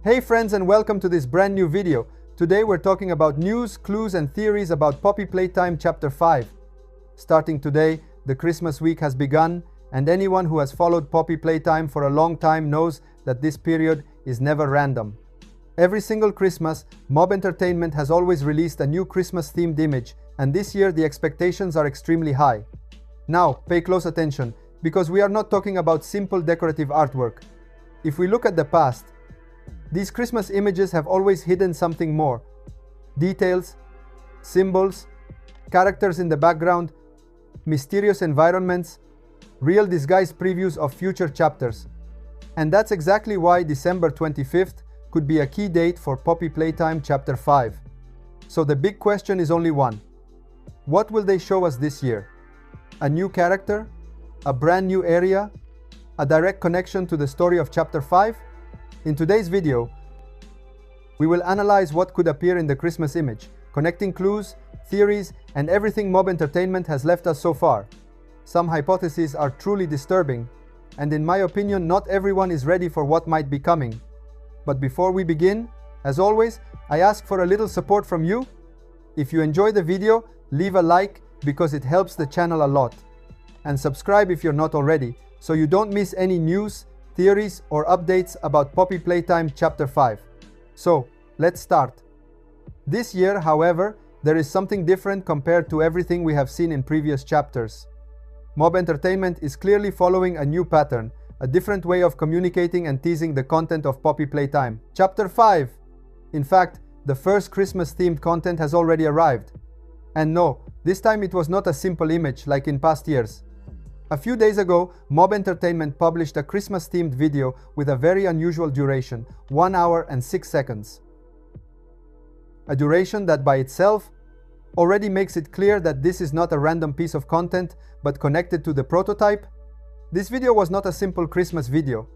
Hey friends, and welcome to this brand new video. Today we're talking about news, clues and theories about Poppy Playtime Chapter 5. Starting today, the Christmas week has begun, and anyone who has followed Poppy Playtime for a long time knows that this period is never random. Every single Christmas, Mob Entertainment has always released a new Christmas-themed image, and this year the expectations are extremely high. Now, pay close attention, because we are not talking about simple decorative artwork. If we look at the past, these Christmas images have always hidden something more. Details, symbols, characters in the background, mysterious environments, real disguised previews of future chapters. And that's exactly why December 25th could be a key date for Poppy Playtime Chapter 5. So the big question is only one. What will they show us this year? A new character? A brand new area? A direct connection to the story of Chapter 5? In today's video, we will analyze what could appear in the Christmas image, connecting clues, theories, and everything Mob Entertainment has left us so far. Some hypotheses are truly disturbing, and in my opinion, not everyone is ready for what might be coming. But before we begin, as always, I ask for a little support from you. If you enjoy the video, leave a like because it helps the channel a lot. And subscribe if you're not already, so you don't miss any news, theories, or updates about Poppy Playtime Chapter 5. So, let's start. This year, however, there is something different compared to everything we have seen in previous chapters. Mob Entertainment is clearly following a new pattern, a different way of communicating and teasing the content of Poppy Playtime Chapter 5. In fact, the first Christmas-themed content has already arrived. And no, this time it was not a simple image like in past years. A few days ago, Mob Entertainment published a Christmas-themed video with a very unusual duration, 1 hour and 6 seconds. A duration that by itself already makes it clear that this is not a random piece of content, but connected to the prototype. This video was not a simple Christmas video.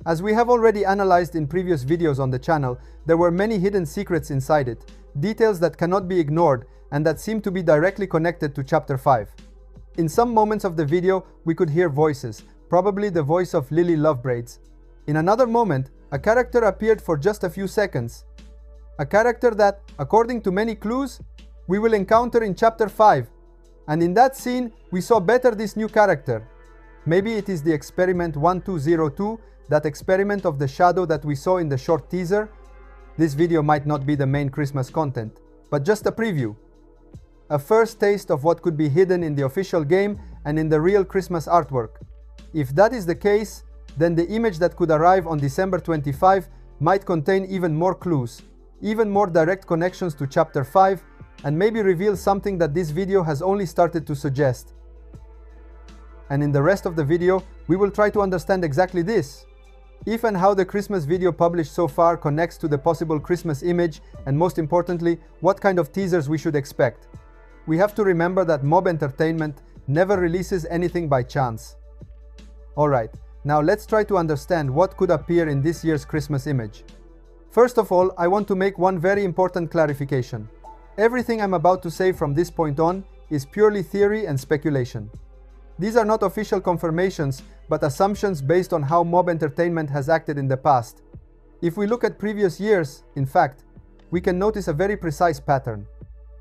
As we have already analyzed in previous videos on the channel, there were many hidden secrets inside it, details that cannot be ignored and that seem to be directly connected to Chapter 5. In some moments of the video, we could hear voices, probably the voice of Lily Lovebraids. In another moment, a character appeared for just a few seconds. A character that, according to many clues, we will encounter in Chapter 5. And in that scene, we saw better this new character. Maybe it is the experiment 1202, that experiment of the shadow that we saw in the short teaser. This video might not be the main Christmas content, but just a preview. A first taste of what could be hidden in the official game and in the real Christmas artwork. If that is the case, then the image that could arrive on December 25 might contain even more clues, even more direct connections to Chapter 5, and maybe reveal something that this video has only started to suggest. And in the rest of the video, we will try to understand exactly this. If and how the Christmas video published so far connects to the possible Christmas image, and most importantly, what kind of teasers we should expect. We have to remember that Mob Entertainment never releases anything by chance. Alright, now let's try to understand what could appear in this year's Christmas image. First of all, I want to make one very important clarification. Everything I'm about to say from this point on is purely theory and speculation. These are not official confirmations, but assumptions based on how Mob Entertainment has acted in the past. If we look at previous years, in fact, we can notice a very precise pattern.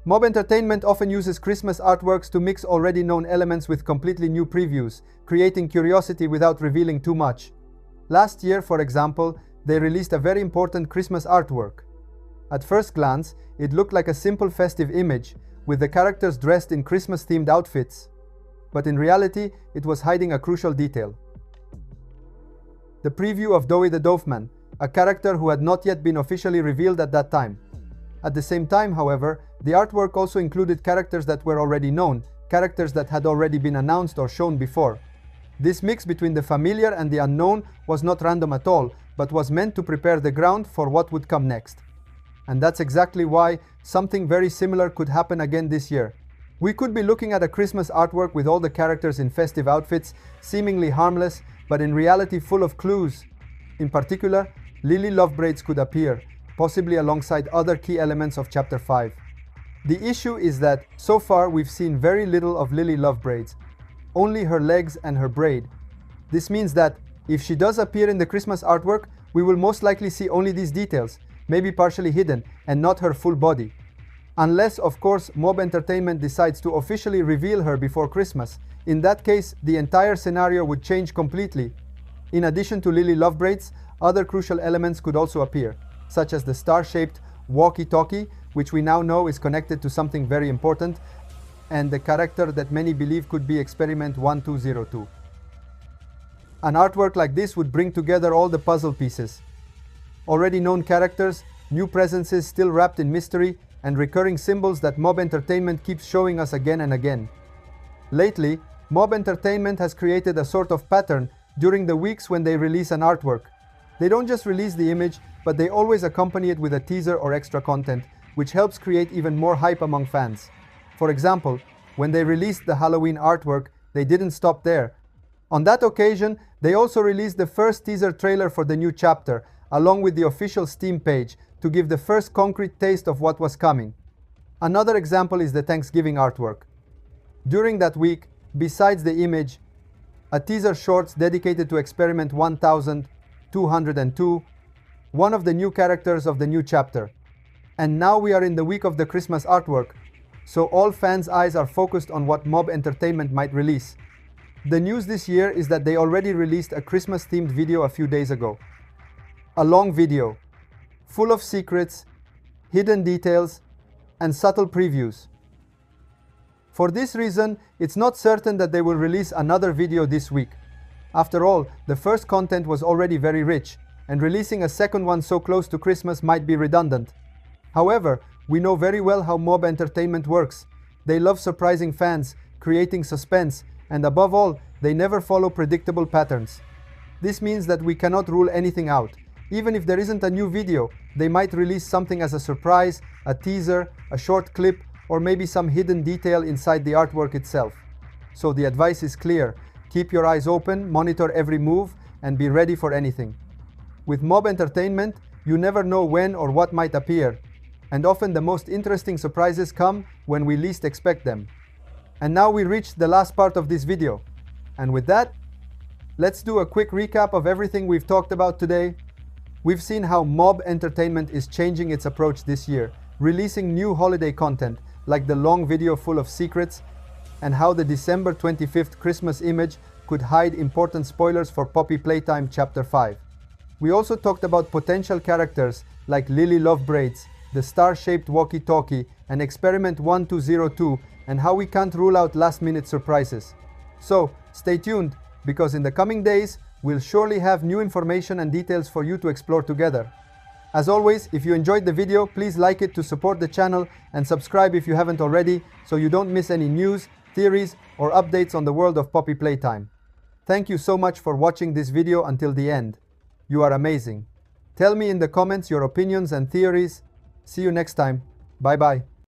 Mob Entertainment often uses Christmas artworks to mix already known elements with completely new previews, creating curiosity without revealing too much. Last year, for example, they released a very important Christmas artwork. At first glance, it looked like a simple festive image, with the characters dressed in Christmas-themed outfits. But in reality, it was hiding a crucial detail. The preview of Dowie the Doveman, a character who had not yet been officially revealed at that time. At the same time, however, the artwork also included characters that were already known, characters that had already been announced or shown before. This mix between the familiar and the unknown was not random at all, but was meant to prepare the ground for what would come next. And that's exactly why something very similar could happen again this year. We could be looking at a Christmas artwork with all the characters in festive outfits, seemingly harmless, but in reality full of clues. In particular, Lily Lovebraids could appear, possibly alongside other key elements of Chapter 5. The issue is that, so far we've seen very little of Lily Lovebraids, only her legs and her braid. This means that, if she does appear in the Christmas artwork, we will most likely see only these details, maybe partially hidden, and not her full body. Unless, of course, Mob Entertainment decides to officially reveal her before Christmas. In that case, the entire scenario would change completely. In addition to Lily Love Braids, other crucial elements could also appear, such as the star-shaped walkie-talkie, which we now know is connected to something very important, and the character that many believe could be Experiment 1202. An artwork like this would bring together all the puzzle pieces. Already known characters, new presences still wrapped in mystery, and recurring symbols that Mob Entertainment keeps showing us again and again. Lately, Mob Entertainment has created a sort of pattern during the weeks when they release an artwork. They don't just release the image, but they always accompany it with a teaser or extra content, which helps create even more hype among fans. For example, when they released the Halloween artwork, they didn't stop there. On that occasion, they also released the first teaser trailer for the new chapter, along with the official Steam page, to give the first concrete taste of what was coming. Another example is the Thanksgiving artwork. During that week, besides the image, a teaser shorts dedicated to Experiment 1202, one of the new characters of the new chapter. And now we are in the week of the Christmas artwork, so all fans' eyes are focused on what Mob Entertainment might release. The news this year is that they already released a Christmas-themed video a few days ago. A long video, full of secrets, hidden details, and subtle previews. For this reason, it's not certain that they will release another video this week. After all, the first content was already very rich, and releasing a second one so close to Christmas might be redundant. However, we know very well how Mob Entertainment works. They love surprising fans, creating suspense, and above all, they never follow predictable patterns. This means that we cannot rule anything out. Even if there isn't a new video, they might release something as a surprise, a teaser, a short clip, or maybe some hidden detail inside the artwork itself. So the advice is clear: keep your eyes open, monitor every move, and be ready for anything. With Mob Entertainment, you never know when or what might appear, and often the most interesting surprises come when we least expect them. And now we reached the last part of this video. And with that, let's do a quick recap of everything we've talked about today. We've seen how Mob Entertainment is changing its approach this year, releasing new holiday content like the long video full of secrets, and how the December 25th Christmas image could hide important spoilers for Poppy Playtime Chapter 5. We also talked about potential characters like Lily Love Braids, the star-shaped walkie-talkie, and Experiment 1202, and how we can't rule out last-minute surprises. So, stay tuned, because in the coming days, we'll surely have new information and details for you to explore together. As always, if you enjoyed the video, please like it to support the channel and subscribe if you haven't already, so you don't miss any news, theories, or updates on the world of Poppy Playtime. Thank you so much for watching this video until the end. You are amazing. Tell me in the comments your opinions and theories. See you next time. Bye bye.